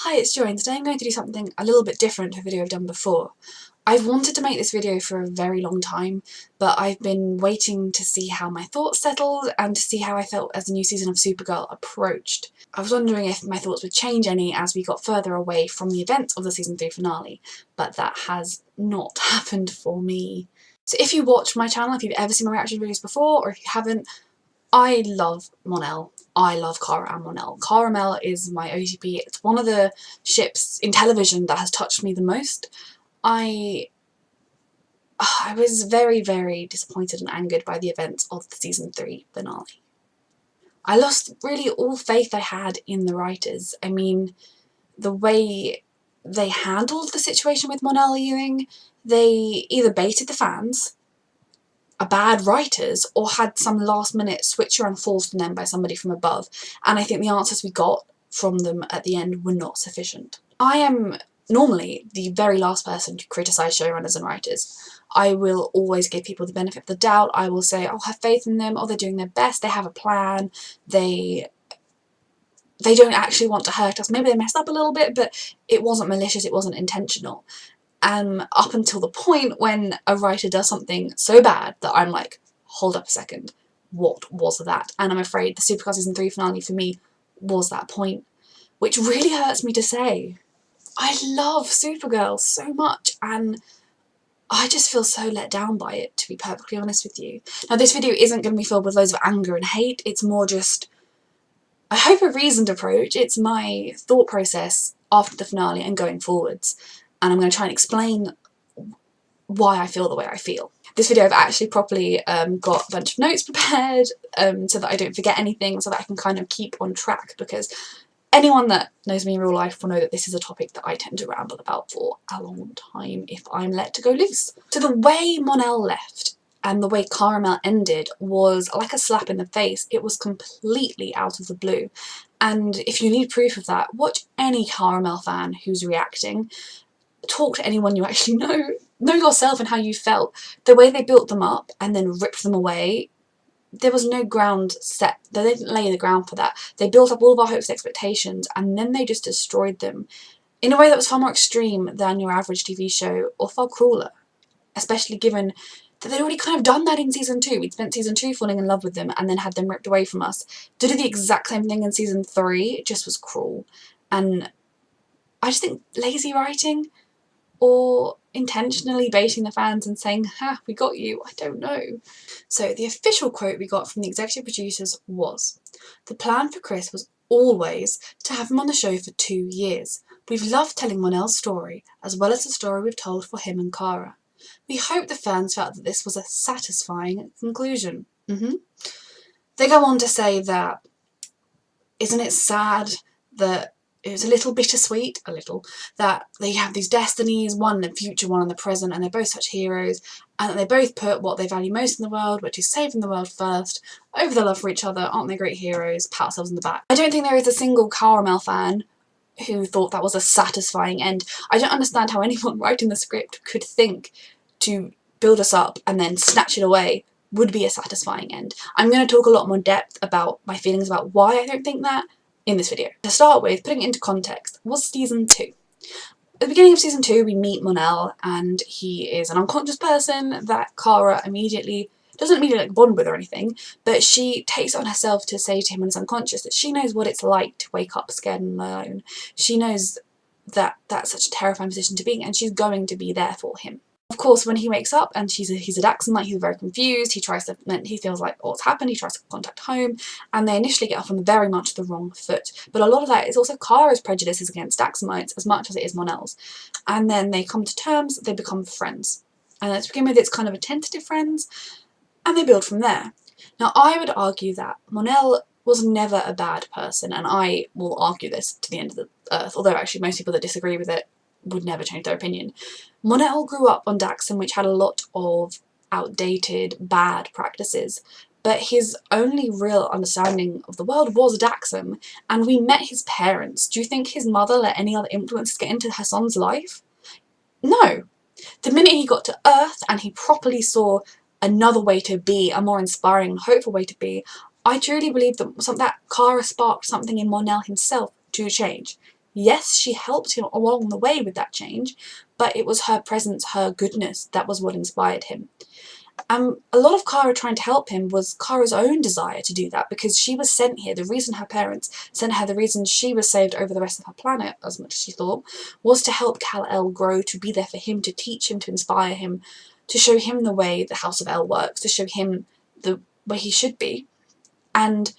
Hi, it's Joy, and today I'm going to do something a little bit different to a video I've done before. I've wanted to make this video for a very long time, but I've been waiting to see how my thoughts settled and to see how I felt as the new season of Supergirl approached. I was wondering if my thoughts would change any as we got further away from the events of the season 3 finale, but that has not happened for me. So if you watch my channel, if you've ever seen my reaction videos before, or if you haven't, I love mon-el. I love Kara and mon-el. Karamel is my OTP. It's one of the ships in television that has touched me the most. I was very, very disappointed and angered by the events of the season 3 finale. I lost really all faith I had in the writers. I mean, the way they handled the situation with mon-el leaving, they either baited the fans, are bad writers, or had some last minute switcher and falls from them by somebody from above, and I think the answers we got from them at the end were not sufficient. I am normally the very last person to criticise showrunners and writers. I will always give people the benefit of the doubt. I will say, oh, have faith in them, oh, they're doing their best, they have a plan, they don't actually want to hurt us. Maybe they messed up a little bit, but it wasn't malicious, it wasn't intentional. Up until the point when a writer does something so bad that I'm like, hold up a second, what was that? And I'm afraid the Supergirl season 3 finale for me was that point, which really hurts me to say. I love Supergirl so much, and I just feel so let down by it, to be perfectly honest with you. Now, this video isn't going to be filled with loads of anger and hate. It's more just, I hope, a reasoned approach. It's my thought process after the finale and going forwards. And I'm going to try and explain why I feel the way I feel. This video I've actually properly got a bunch of notes prepared so that I don't forget anything, so that I can kind of keep on track, because anyone that knows me in real life will know that this is a topic that I tend to ramble about for a long time if I'm let to go loose. So the way mon-el left and the way Karamel ended was like a slap in the face. It was completely out of the blue. And if you need proof of that, watch any Karamel fan who's reacting. Talk to anyone you actually know yourself and how you felt. The way they built them up and then ripped them away, there was no ground set. They didn't lay the ground for that. They built up all of our hopes and expectations, and then they just destroyed them in a way that was far more extreme than your average TV show, or far crueler, especially given that they'd already kind of done that in season 2. We'd spent season 2 falling in love with them and then had them ripped away from us. To do the exact same thing in season 3 just was cruel. And I just think lazy writing, or intentionally baiting the fans and saying, ha, we got you, I don't know. So the official quote we got from the executive producers was, "The plan for Chris was always to have him on the show for 2 years. We've loved telling mon-el's story, as well as the story we've told for him and Kara. We hope the fans felt that this was a satisfying conclusion." They go on to say that, isn't it sad that it was a little bittersweet, that they have these destinies, one in the future, one in the present, and they're both such heroes, and that they both put what they value most in the world, which is saving the world first, over their love for each other. Aren't they great heroes? Pat ourselves on the back. I don't think there is a single Karamel fan who thought that was a satisfying end. I don't understand how anyone writing the script could think to build us up and then snatch it away would be a satisfying end. I'm going to talk a lot more depth about my feelings about why I don't think that in this video. To start with, putting it into context, was season 2. At the beginning of season 2, we meet mon-el, and he is an unconscious person that Kara doesn't immediately bond with or anything, but she takes it on herself to say to him when he's unconscious that she knows what it's like to wake up scared and alone. She knows that that's such a terrifying position to be in, and she's going to be there for him. Of course, when he wakes up and he's a Daxamite, he's very confused. He feels like, oh, what's happened? He tries to contact home, and they initially get off on very much the wrong foot. But a lot of that is also Kara's prejudices against Daxamites as much as it is mon-el's. And then they come to terms, they become friends. And to begin with, it's kind of a tentative friends, and they build from there. Now, I would argue that mon-el was never a bad person, and I will argue this to the end of the earth, although actually most people that disagree with it would never change their opinion. Mon-el grew up on Daxam, which had a lot of outdated, bad practices, but his only real understanding of the world was Daxam, and we met his parents. Do you think his mother let any other influences get into her son's life? No. The minute he got to Earth and he properly saw another way to be, a more inspiring and hopeful way to be, I truly believe that Kara sparked something in mon-el himself to change. Yes, she helped him along the way with that change, but it was her presence, her goodness, that was what inspired him. A lot of Kara trying to help him was Kara's own desire to do that, because she was sent here. The reason her parents sent her, the reason she was saved over the rest of her planet, as much as she thought, was to help Kal-El grow, to be there for him, to teach him, to inspire him, to show him the way the House of El works, to show him the way he should be. And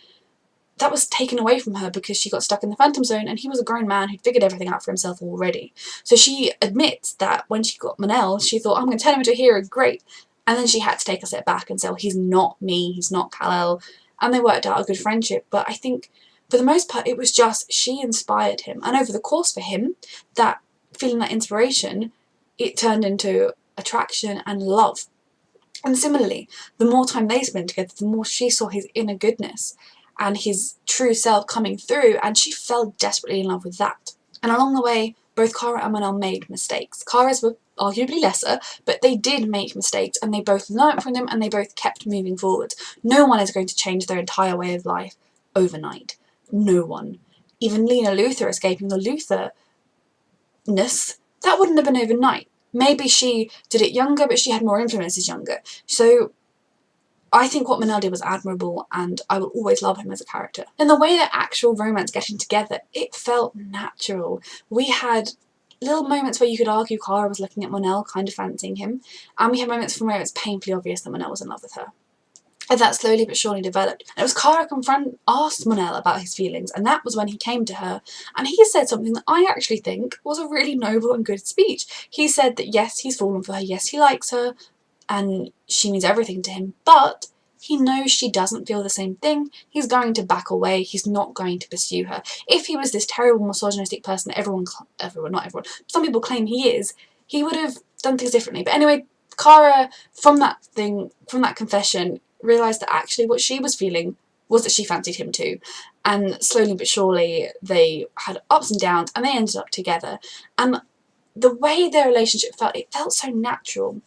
that was taken away from her because she got stuck in the Phantom Zone, and he was a grown man who'd figured everything out for himself already. So she admits that when she got mon-el, she thought, I'm going to turn him into a hero, great. And then she had to take a step back and say, well, he's not me, he's not Kal-El. And they worked out a good friendship. But I think, for the most part, it was just she inspired him. And over the course for him, that feeling that inspiration, it turned into attraction and love. And similarly, the more time they spent together, the more she saw his inner goodness and his true self coming through, and she fell desperately in love with that. And along the way, both Kara and mon-el made mistakes. Kara's were arguably lesser, but they did make mistakes, and they both learnt from them, and they both kept moving forward. No one is going to change their entire way of life overnight. No one. Even Lena Luthor escaping the Luthor-ness, that wouldn't have been overnight. Maybe she did it younger, but she had more influences younger. So I think what mon-el did was admirable, and I will always love him as a character. And the way that actual romance getting together, it felt natural. We had little moments where you could argue Kara was looking at mon-el, kind of fancying him, and we had moments from where it's painfully obvious that mon-el was in love with her. And that slowly but surely developed. And it was Kara asked mon-el about his feelings, and that was when he came to her, and he said something that I actually think was a really noble and good speech. He said that yes, he's fallen for her, yes, he likes her, and she means everything to him, but he knows she doesn't feel the same thing. He's going to back away. He's not going to pursue her. If he was this terrible misogynistic person that not everyone, some people claim he is, he would have done things differently. But anyway, Kara, from that confession, realised that actually what she was feeling was that she fancied him too. And slowly but surely they had ups and downs, and they ended up together. And the way their relationship felt, it felt so natural.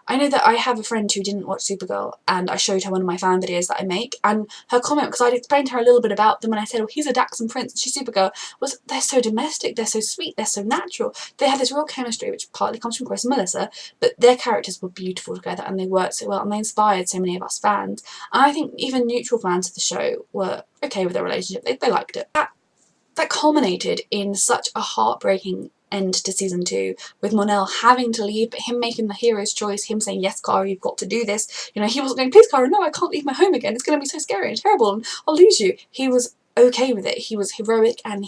I know that I have a friend who didn't watch Supergirl, and I showed her one of my fan videos that I make, and her comment, because I'd explained to her a little bit about them, and I said, oh, he's a Daxon Prince, and she's Supergirl, was they're so domestic, they're so sweet, they're so natural. They had this real chemistry, which partly comes from Chris and Melissa, but their characters were beautiful together, and they worked so well, and they inspired so many of us fans. And I think even neutral fans of the show were okay with their relationship. They liked it. That culminated in such a heartbreaking end to season 2, with mon-el having to leave, but him making the hero's choice, him saying, yes, Kara, you've got to do this. You know, he wasn't going, please, Kara, no, I can't leave my home again. It's going to be so scary and terrible, and I'll lose you. He was okay with it. He was heroic, and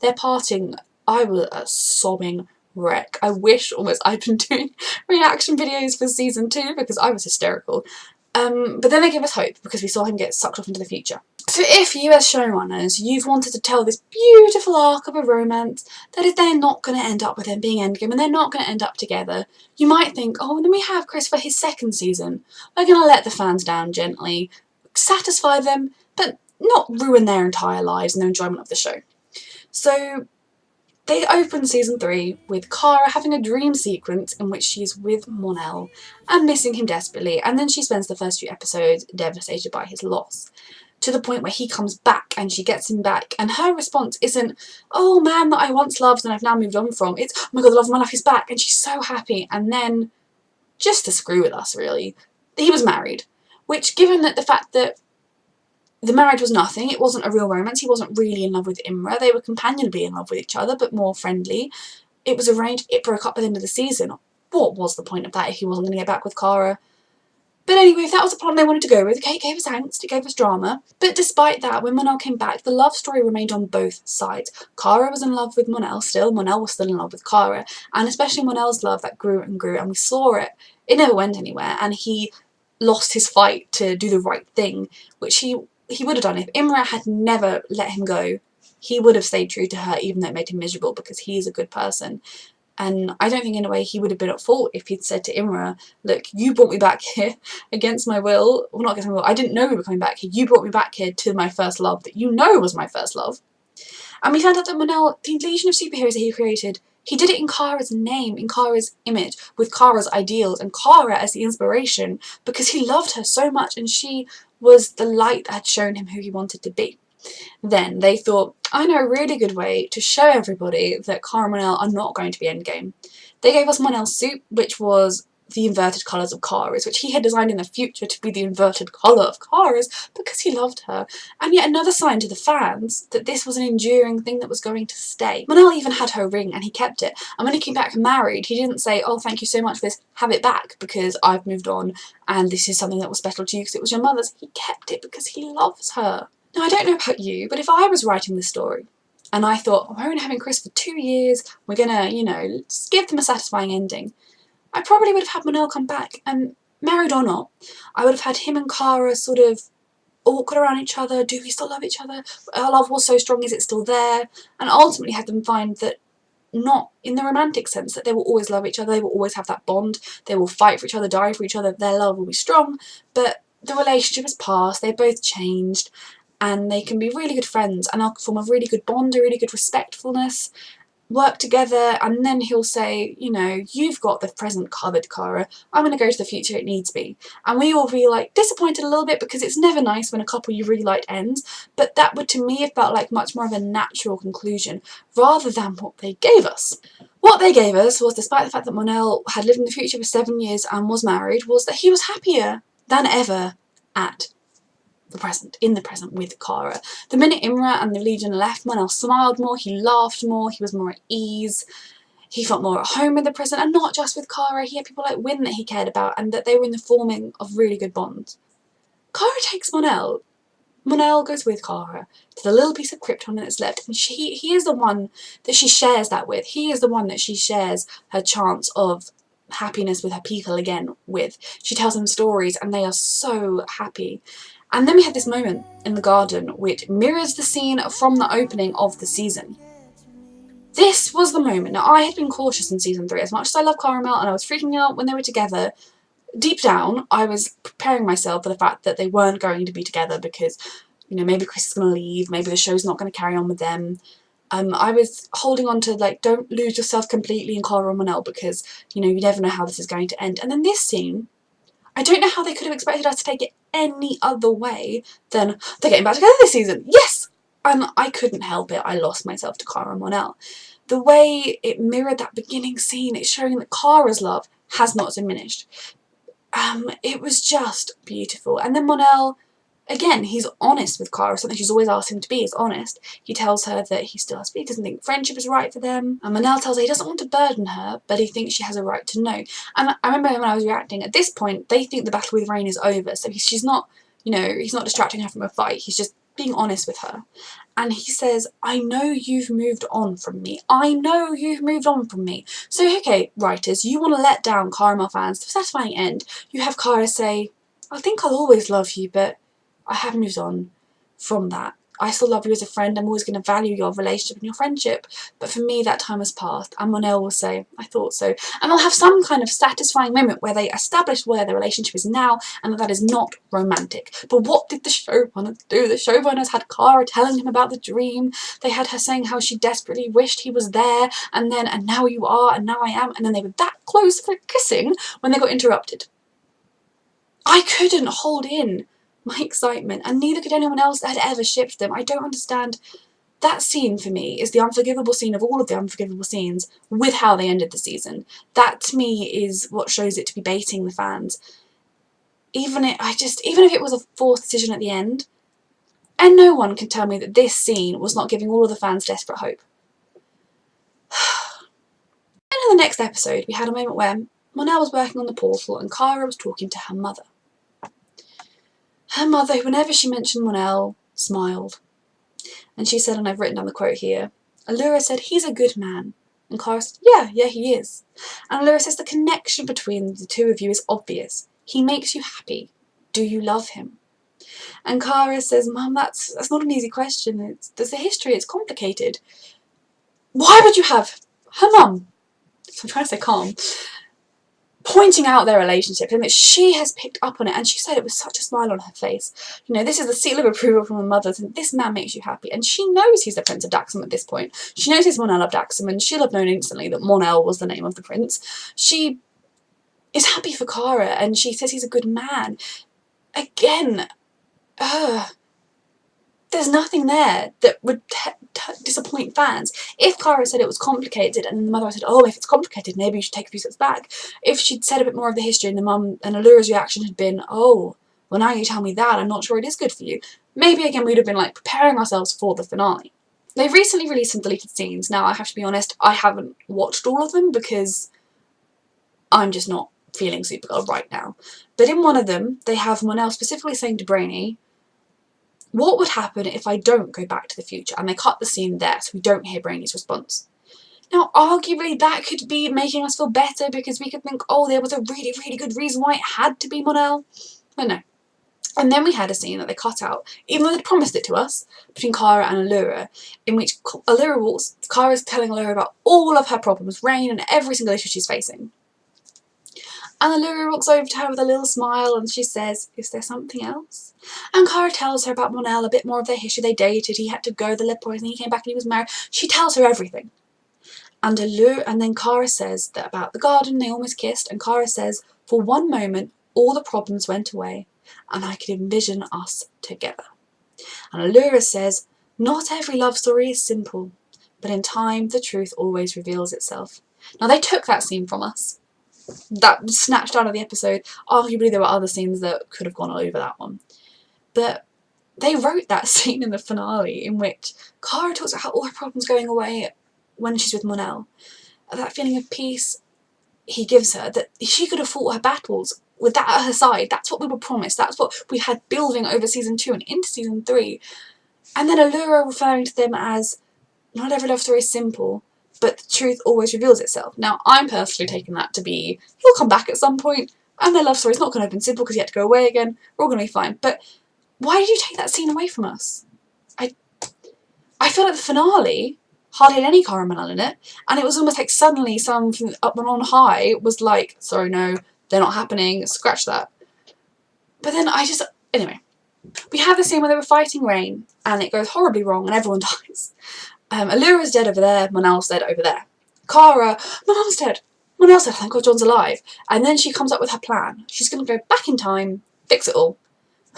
their parting, I was a sobbing wreck. I wish almost I'd been doing reaction videos for season 2, because I was hysterical. But then they gave us hope, because we saw him get sucked off into the future. So if you as showrunners, you've wanted to tell this beautiful arc of a romance that if they're not going to end up with him being endgame and they're not going to end up together, you might think, oh, then we have Chris for his second season. We're going to let the fans down gently, satisfy them, but not ruin their entire lives and their enjoyment of the show. So they open season 3 with Kara having a dream sequence in which she's with mon-el and missing him desperately, and then she spends the first few episodes devastated by his loss, to the point where he comes back and she gets him back, and her response isn't, oh, man that I once loved and I've now moved on from. It's, oh my god, the love of my life is back, and she's so happy. And then, just to screw with us really, he was married, which, given that the fact that the marriage was nothing, it wasn't a real romance, he wasn't really in love with Imra, they were companionably in love with each other but more friendly, it was arranged, it broke up at the end of the season. What was the point of that if he wasn't going to get back with Kara? But anyway, if that was the plot they wanted to go with, okay, it gave us angst, it gave us drama. But despite that, when mon-el came back, the love story remained on both sides. Kara was in love with mon-el still, mon-el was still in love with Kara, and especially mon-el's love that grew and grew, and we saw it. It never went anywhere, and he lost his fight to do the right thing, which he would have done. If Imra had never let him go, he would have stayed true to her, even though it made him miserable, because he's a good person. And I don't think in a way he would have been at fault if he'd said to Imra, look, you brought me back here against my will, well, not against my will, I didn't know we were coming back here, you brought me back here to my first love that you know was my first love. And we found out that mon-el, the Legion of Superheroes that he created, he did it in Kara's name, in Kara's image, with Kara's ideals, and Kara as the inspiration, because he loved her so much and she was the light that had shown him who he wanted to be. Then they thought, I know a really good way to show everybody that Karamel and mon-el are not going to be endgame. They gave us mon-el's suit, which was the inverted colours of Kara's, which he had designed in the future to be the inverted colour of Kara's because he loved her. And yet another sign to the fans that this was an enduring thing that was going to stay. Mon-el even had her ring and he kept it. And when he came back married, he didn't say, oh, thank you so much for this, have it back because I've moved on and this is something that was special to you because it was your mother's. He kept it because he loves her. Now, I don't know about you, but if I was writing this story and I thought, we're only having Chris for 2 years, we're gonna, you know, just give them a satisfying ending, I probably would have had mon-el come back, and married or not, I would have had him and Kara sort of awkward around each other. Do we still love each other? Our love was so strong, is it still there? And ultimately had them find that not in the romantic sense, that they will always love each other, they will always have that bond, they will fight for each other, die for each other, their love will be strong, but the relationship has passed, they've both changed, and they can be really good friends and they'll form a really good bond, a really good respectfulness, work together, and then he'll say, you know, you've got the present covered, Kara, I'm going to go to the future, it needs be. And we all be like disappointed a little bit because it's never nice when a couple you really liked ends, but that would to me have felt like much more of a natural conclusion rather than what they gave us. What they gave us was, despite the fact that mon-el had lived in the future for 7 years and was married, was that he was happier than ever at in the present with Kara. The minute Imra and the Legion left, mon-el smiled more, he laughed more, he was more at ease, he felt more at home in the present, and not just with Kara, he had people like Win that he cared about and that they were in the forming of really good bonds. Kara takes mon-el. Mon-el goes with Kara to the little piece of Krypton that's left, and he is the one that she shares that with. He is the one that she shares her chance of happiness with her people again with. She tells them stories and they are so happy. And then we had this moment in the garden which mirrors the scene from the opening of the season. This was the moment. Now, I had been cautious in season 3. As much as I love Karamel and I was freaking out when they were together, deep down I was preparing myself for the fact that they weren't going to be together because, you know, maybe Chris is going to leave, maybe the show's not going to carry on with them. I was holding on to, like, don't lose yourself completely in Kara and mon-el because, you know, you never know how this is going to end. And then this scene, I don't know how they could have expected us to take it any other way than they're getting back together this season. Yes! And I couldn't help it. I lost myself to Kara and mon-el. The way it mirrored that beginning scene, it's showing that Kara's love has not diminished. It was just beautiful. And then mon-el, again, he's honest with Kara, something she's always asked him to be, is honest. He tells her that he still has, he doesn't think friendship is right for them. And mon-el tells her he doesn't want to burden her, but he thinks she has a right to know. And I remember when I was reacting, at this point, they think the battle with Rain is over, so she's not, you know, he's not distracting her from a fight, he's just being honest with her. And he says, I know you've moved on from me. I know you've moved on from me. So, okay, writers, you want to let down Karamel fans to a satisfying end. You have Kara say, I think I'll always love you, but I have moved on from that. I still love you as a friend. I'm always going to value your relationship and your friendship. But for me, that time has passed. And mon-el will say, I thought so. And they'll have some kind of satisfying moment where they establish where their relationship is now and that is not romantic. But what did the showrunners do? The showrunners had Kara telling him about the dream. They had her saying how she desperately wished he was there. And then, and now you are, and now I am. And then they were that close for kissing when they got interrupted. I couldn't hold in my excitement, and neither could anyone else that had ever shipped them. I don't understand. That scene for me is the unforgivable scene of all of the unforgivable scenes with how they ended the season. That to me is what shows it to be baiting the fans. Even if it was a forced decision at the end, and no one can tell me that this scene was not giving all of the fans desperate hope. And in the next episode, we had a moment where mon-el was working on the portal and Kara was talking to her mother. Her mother, whenever she mentioned mon-el, smiled. And she said, and I've written down the quote here, Allura said, he's a good man. And Kara said, yeah, he is. And Allura says, the connection between the two of you is obvious. He makes you happy. Do you love him? And Kara says, Mum, that's not an easy question. There's a history, it's complicated. Why would you have her mum, I'm trying to say calm, pointing out their relationship and that she has picked up on it, and she said it with such a smile on her face. You know, this is the seal of approval from her mother, and this man makes you happy. And she knows he's the Prince of Daxam at this point. She knows he's mon-el of Daxam, and she'll have known instantly that mon-el was the name of the prince. She is happy for Kara, and she says he's a good man. Again, there's nothing there that would disappoint fans. If Kara said it was complicated and the mother said, oh, if it's complicated, maybe you should take a few steps back. If she'd said a bit more of the history and the mum and Allura's reaction had been, oh, well now you tell me that, I'm not sure it is good for you. Maybe again we'd have been like preparing ourselves for the finale. They've recently released some deleted scenes. Now I have to be honest, I haven't watched all of them because I'm just not feeling Supergirl right now. But in one of them, they have mon-el specifically saying to Brainy, what would happen if I don't go back to the future? And they cut the scene there so we don't hear Brainy's response. Now, arguably, that could be making us feel better because we could think, oh, there was a really, really good reason why it had to be mon-el. But no. And then we had a scene that they cut out, even though they'd promised it to us, between Kara and Allura, in which Kara's telling Allura about all of her problems, Rain, and every single issue she's facing. And Allura walks over to her with a little smile and she says, is there something else? And Kara tells her about mon-el, a bit more of their history. They dated, he had to go, the lead poisoning, he came back and he was married. She tells her everything. And then Kara says that about the garden, they almost kissed, and Kara says, for one moment, all the problems went away and I could envision us together. And Allura says, not every love story is simple, but in time the truth always reveals itself. Now they took that scene from us. That was snatched out of the episode. Arguably there were other scenes that could have gone over that one. But they wrote that scene in the finale in which Kara talks about how all her problems going away when she's with mon-el. That feeling of peace he gives her, that she could have fought her battles with that at her side. That's what we were promised. That's what we had building over season 2 and into season 3. And then Allura referring to them as, not every love story is simple, but the truth always reveals itself. Now, I'm personally taking that to be, he'll come back at some point, and their love story's not going to have been simple because he had to go away again. We're all going to be fine. But why did you take that scene away from us? I feel like the finale hardly had any Karamel in it, and it was almost like suddenly someone from up and on high was like, sorry, no, they're not happening, scratch that. But then anyway. We have the scene where they were fighting Rain, and it goes horribly wrong, and everyone dies. Allura's dead over there, mon-el's dead over there. Kara, my mum's dead. Mon-el's dead, thank God John's alive. And then she comes up with her plan. She's going to go back in time, fix it all.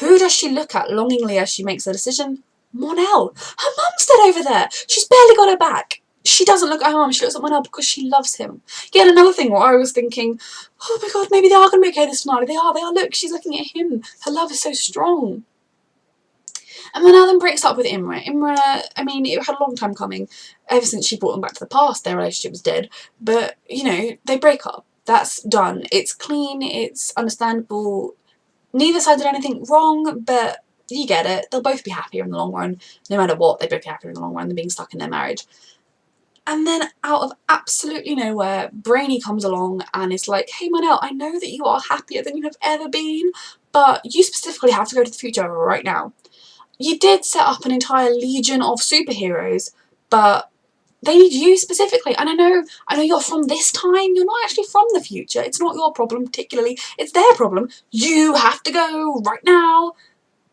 Who does she look at longingly as she makes her decision? Mon-el. Her mum's dead over there. She's barely got her back. She doesn't look at her mum, she looks at mon-el because she loves him. Yet another thing where I was thinking, oh my God, maybe they are going to be okay this finale. They are, look, she's looking at him. Her love is so strong. And mon-el then breaks up with Imra. Imra, I mean, it had a long time coming. Ever since she brought him back to the past, their relationship was dead. But, you know, they break up. That's done. It's clean, it's understandable. Neither side did anything wrong, but you get it. They'll both be happier in the long run. No matter what, they'll both be happier in the long run than being stuck in their marriage. And then out of absolutely nowhere, Brainy comes along and is like, hey mon-el, I know that you are happier than you have ever been, but you specifically have to go to the future right now. You did set up an entire legion of superheroes, but they need you specifically. And I know you're from this time, you're not actually from the future. It's not your problem particularly, it's their problem. You have to go right now.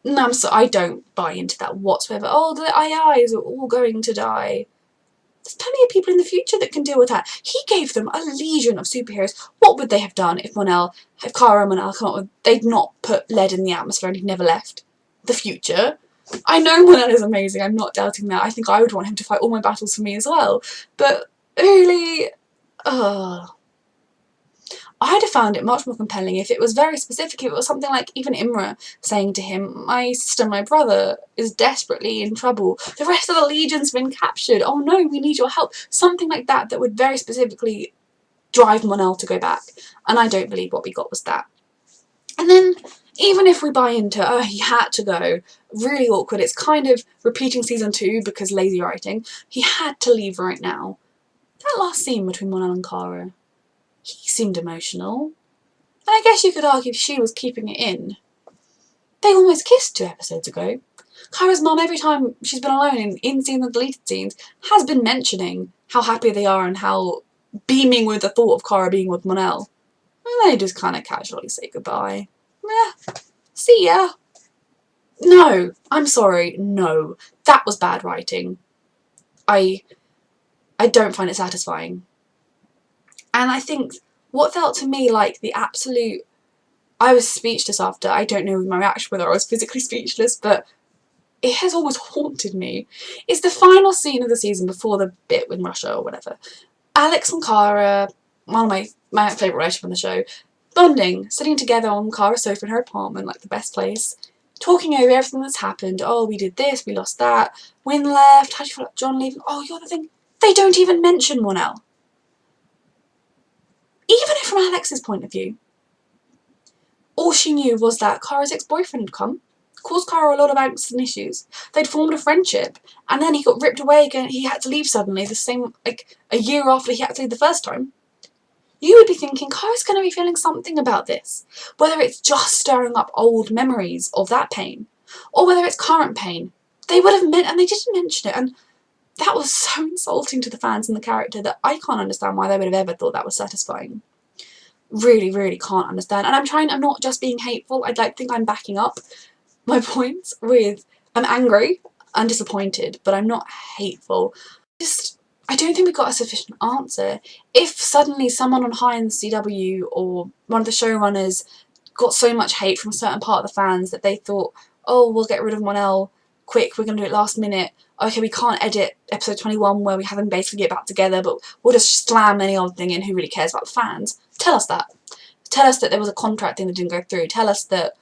No, I don't buy into that whatsoever. Oh, the AIs are all going to die. There's plenty of people in the future that can deal with that. He gave them a legion of superheroes. What would they have done if Kara and mon-el come up with, they'd not put lead in the atmosphere and he'd never left the future? I know mon-el is amazing, I'm not doubting that. I think I would want him to fight all my battles for me as well. But really, I'd have found it much more compelling if it was very specific, if it was something like even Imra saying to him, my sister, my brother is desperately in trouble. The rest of the Legion's been captured. Oh no, we need your help. Something like that that would very specifically drive mon-el to go back. And I don't believe what we got was that. And then, even if we buy into, oh, he had to go, really awkward, it's kind of repeating season 2 because lazy writing, he had to leave right now. That last scene between mon-el and Kara, he seemed emotional. And I guess you could argue she was keeping it in. They almost kissed 2 episodes ago. Kara's mum, every time she's been alone in scenes and deleted scenes, has been mentioning how happy they are and how beaming with the thought of Kara being with mon-el. And they just kind of casually say goodbye. See ya. No, I'm sorry, no. That was bad writing. I don't find it satisfying. And I think what felt to me like the absolute... I was speechless after. I don't know my reaction, whether I was physically speechless, but it has almost haunted me, is the final scene of the season before the bit with Russia or whatever. Alex and Kara, one of my favourite relationship on the show, bonding, sitting together on Kara's sofa in her apartment, like the best place, talking over everything that's happened. Oh, we did this, we lost that, Win left, how do you feel about John leaving? Oh, you're the thing. They don't even mention mon-el. Even if from Alex's point of view, all she knew was that Kara's ex-boyfriend had come, caused Kara a lot of angst and issues. They'd formed a friendship, and then he got ripped away again. He had to leave suddenly, the same, like, a year after he had to leave the first time. You would be thinking, Kara's going to be feeling something about this. Whether it's just stirring up old memories of that pain, or whether it's current pain. They would have meant, and they didn't mention it, and that was so insulting to the fans and the character that I can't understand why they would have ever thought that was satisfying. Really, really can't understand. And I'm not just being hateful. I'd like to think I'm backing up my points with, I'm angry and disappointed, but I'm not hateful. I don't think we got a sufficient answer. If suddenly someone on high in the CW or one of the showrunners got so much hate from a certain part of the fans that they thought, oh, we'll get rid of mon-el quick, we're going to do it last minute. Okay, we can't edit episode 21 where we have them basically get back together, but we'll just slam any old thing in, who really cares about the fans? Tell us that. Tell us that there was a contract thing that didn't go through. Tell us that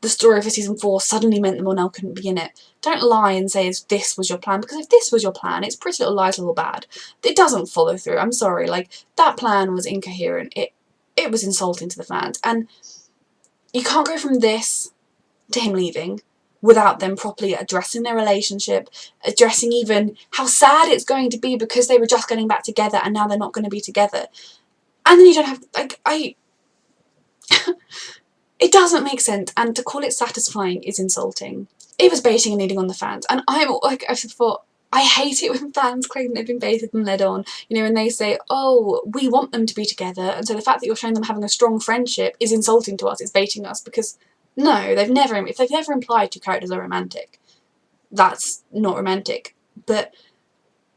the story for season 4 suddenly meant that mon-el couldn't be in it. Don't lie and say this was your plan, because if this was your plan, it's Pretty Little Lies, Little Bad. It doesn't follow through. I'm sorry, like, that plan was incoherent. It was insulting to the fans, and you can't go from this to him leaving without them properly addressing their relationship, addressing even how sad it's going to be because they were just getting back together and now they're not going to be together. And then you don't have, like, it doesn't make sense, and to call it satisfying is insulting. It was baiting and leading on the fans, and I thought, I hate it when fans claim they've been baited and led on, you know, and they say, oh, we want them to be together, and so the fact that you're showing them having a strong friendship is insulting to us, it's baiting us, because no, if they've never implied two characters are romantic, that's not romantic. But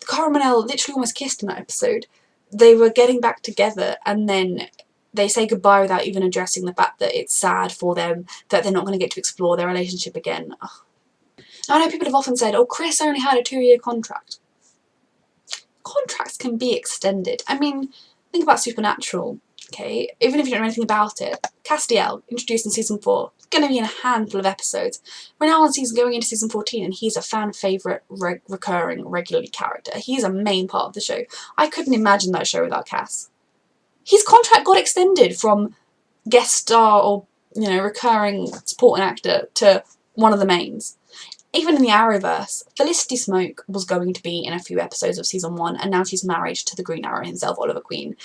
Karamel and mon-el literally almost kissed in that episode. They were getting back together, and then they say goodbye without even addressing the fact that it's sad for them, that they're not going to get to explore their relationship again. Ugh. Now, I know people have often said, oh, Chris only had a 2-year contract. Contracts can be extended. I mean, think about Supernatural, okay? Even if you don't know anything about it, Castiel, introduced in season 4, going to be in a handful of episodes. We're now on going into season 14, and he's a fan favourite, recurring, regularly character. He's a main part of the show. I couldn't imagine that show without Cass. His contract got extended from guest star or, you know, recurring supporting actor to one of the mains. Even in the Arrowverse, Felicity Smoke was going to be in a few episodes of season 1, and now she's married to the Green Arrow himself, Oliver Queen.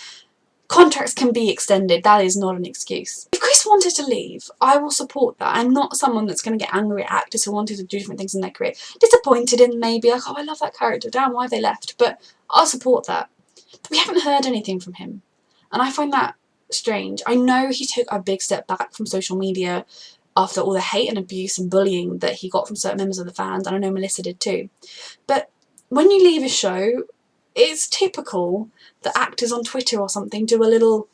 Contracts can be extended, that is not an excuse. If Chris wanted to leave, I will support that. I'm not someone that's going to get angry at actors who wanted to do different things in their career. Disappointed in maybe, like, oh, I love that character, damn, why have they left? But I'll support that. But we haven't heard anything from him, and I find that strange. I know he took a big step back from social media after all the hate and abuse and bullying that he got from certain members of the fans, and I know Melissa did too. But when you leave a show, it's typical that actors on Twitter or something do a little,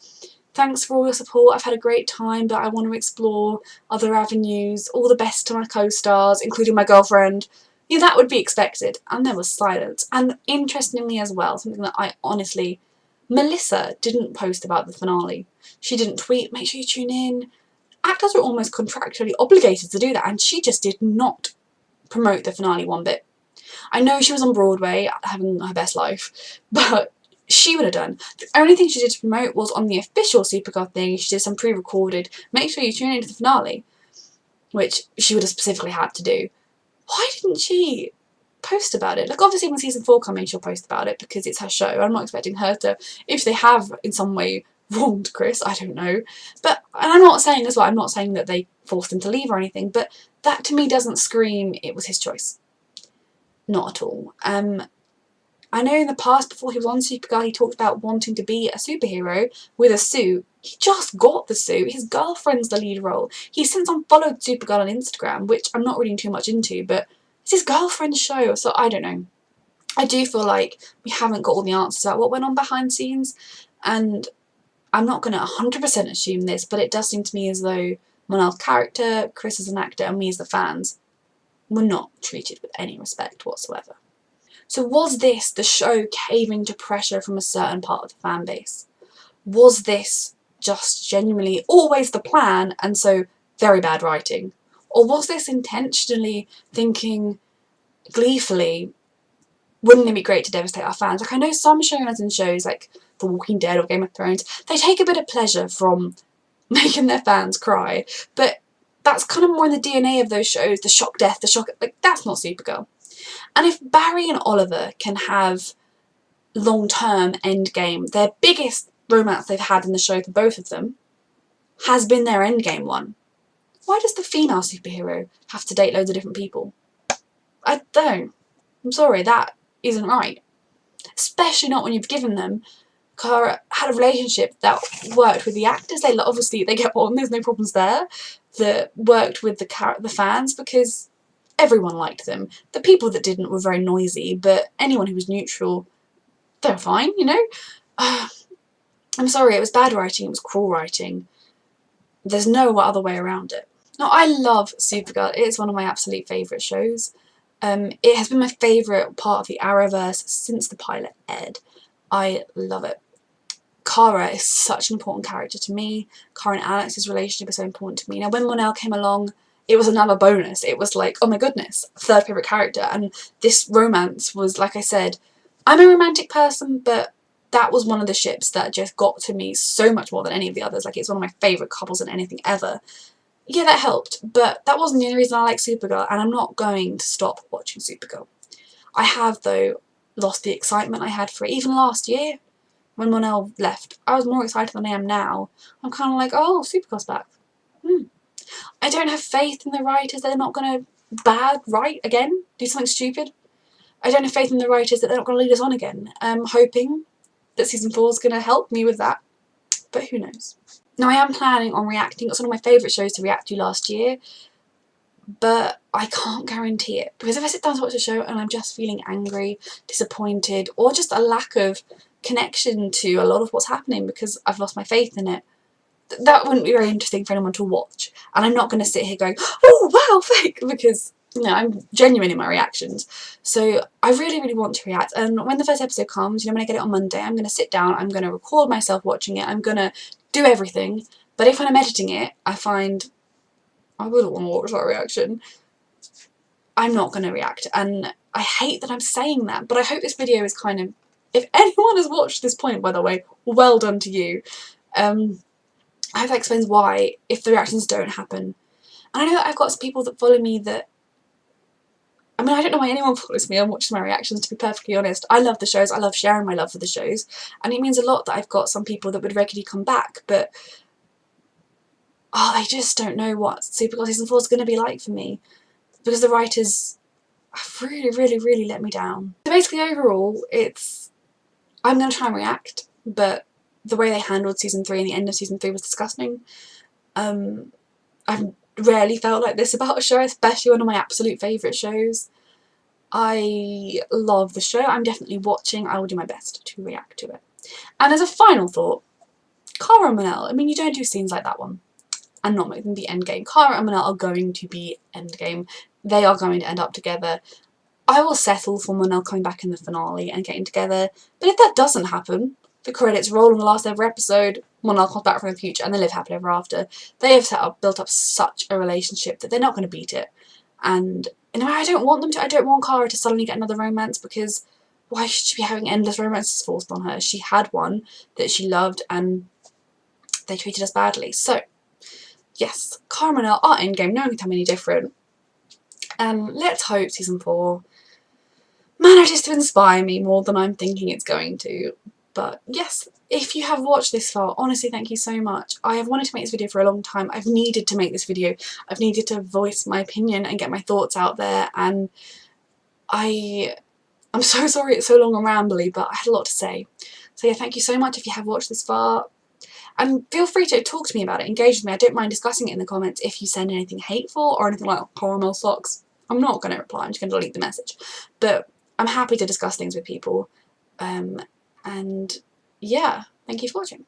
thanks for all your support, I've had a great time, but I want to explore other avenues, all the best to my co-stars, including my girlfriend. Yeah, that would be expected. And there was silence. And interestingly as well, something that I honestly, Melissa didn't post about the finale. She didn't tweet, make sure you tune in. Actors are almost contractually obligated to do that, and she just did not promote the finale one bit. I know she was on Broadway having her best life, but she would have done. The only thing she did to promote was on the official Supergirl thing. She did some pre-recorded, make sure you tune into the finale, which she would have specifically had to do. Why didn't she post about it? Like, obviously when season 4 comes in, she'll post about it because it's her show. I'm not expecting her to, if they have in some way wronged Chris, I don't know. But, and I'm not saying as well, I'm not saying that they forced him to leave or anything, but that to me doesn't scream it was his choice. Not at all. I know in the past, before he was on Supergirl, he talked about wanting to be a superhero with a suit. He just got the suit. His girlfriend's the lead role. He's since unfollowed Supergirl on Instagram, which I'm not reading too much into, but it's his girlfriend's show, so I don't know. I do feel like we haven't got all the answers about what went on behind the scenes, and I'm not going to 100% assume this, but it does seem to me as though mon-el's character, Chris as an actor, and we as the fans were not treated with any respect whatsoever. So was this the show caving to pressure from a certain part of the fan base? Was this just genuinely always the plan and so very bad writing? Or was this intentionally thinking gleefully, wouldn't it be great to devastate our fans? Like, I know some showrunners in shows like The Walking Dead or Game of Thrones, they take a bit of pleasure from making their fans cry, but that's kind of more in the DNA of those shows, the shock death, the shock, like, that's not Supergirl. And if Barry and Oliver can have long-term endgame, their biggest romance they've had in the show for both of them has been their endgame one, why does the female superhero have to date loads of different people? I don't. I'm sorry, that isn't right. Especially not when you've given them, Kara had a relationship that worked with the actors. They obviously they get on. There's no problems there. That worked with the fans because everyone liked them. The people that didn't were very noisy, but anyone who was neutral, they're fine. You know. I'm sorry. It was bad writing. It was cruel writing. There's no other way around it. Now, I love Supergirl. It is one of my absolute favourite shows. It has been my favourite part of the Arrowverse since the pilot aired. I love it. Kara is such an important character to me. Kara and Alex's relationship is so important to me. Now, when Mon-el came along, it was another bonus. It was like, oh my goodness, third favourite character. And this romance was, like I said, I'm a romantic person, but that was one of the ships that just got to me so much more than any of the others. Like, it's one of my favourite couples in anything ever. Yeah, that helped, but that wasn't the only reason I like Supergirl, and I'm not going to stop watching Supergirl. I have, though, lost the excitement I had for it. Even last year, when Mon-el left, I was more excited than I am now. I'm kind of like, oh, Supergirl's back. I don't have faith in the writers. They're not going to write again, do something stupid. I don't have faith in the writers that they're not going to lead us on again. I'm hoping that season 4 is going to help me with that, but who knows. Now, I am planning on reacting. It's one of my favourite shows to react to last year, but I can't guarantee it. Because if I sit down to watch a show and I'm just feeling angry, disappointed, or just a lack of connection to a lot of what's happening because I've lost my faith in it, that wouldn't be very interesting for anyone to watch. And I'm not going to sit here going, oh, wow, fake, because, you know, I'm genuine in my reactions. So I really, really want to react. And when the first episode comes, you know, when I get it on Monday, I'm going to sit down, I'm going to record myself watching it, I'm going to do everything. But if when I'm editing it, I find I wouldn't want to watch that reaction, I'm not going to react. And I hate that I'm saying that, but I hope this video is kind of, if anyone has watched this point, by the way, well done to you. I hope that explains why, if the reactions don't happen. And I know that I've got some people that follow me that, I mean, I don't know why anyone follows me and watches my reactions, to be perfectly honest. I love the shows, I love sharing my love for the shows, and it means a lot that I've got some people that would regularly come back, but I just don't know what Supergirl Season 4 is going to be like for me, because the writers have really, really, really let me down. So basically, overall, I'm going to try and react, but the way they handled Season 3 and the end of Season 3 was disgusting. I've rarely felt like this about a show, especially one of my absolute favourite shows. I love the show. I'm definitely watching. I will do my best to react to it. And as a final thought, Kara and mon-el, I mean, you don't do scenes like that one and not make them be endgame. Kara and mon-el are going to be endgame. They are going to end up together. I will settle for mon-el coming back in the finale and getting together, but if that doesn't happen, the credits roll on the last ever episode, mon-el comes back from the future and they live happily ever after. They have built up such a relationship that they're not going to beat it. And in a way, I don't want them to. I don't want Kara to suddenly get another romance, because why should she be having endless romances forced on her? She had one that she loved and they treated us badly. So, yes, Kara and mon-el are endgame. No one can tell me any different. And let's hope Season 4 manages to inspire me more than I'm thinking it's going to. But yes, if you have watched this far, honestly, thank you so much. I have wanted to make this video for a long time. I've needed to make this video. I've needed to voice my opinion and get my thoughts out there. And I'm so sorry it's so long and rambly, but I had a lot to say. So yeah, thank you so much if you have watched this far. And feel free to talk to me about it, engage with me. I don't mind discussing it in the comments if you send anything hateful or anything like caramel socks. I'm not going to reply, I'm just going to delete the message. But I'm happy to discuss things with people. And yeah, thank you for watching.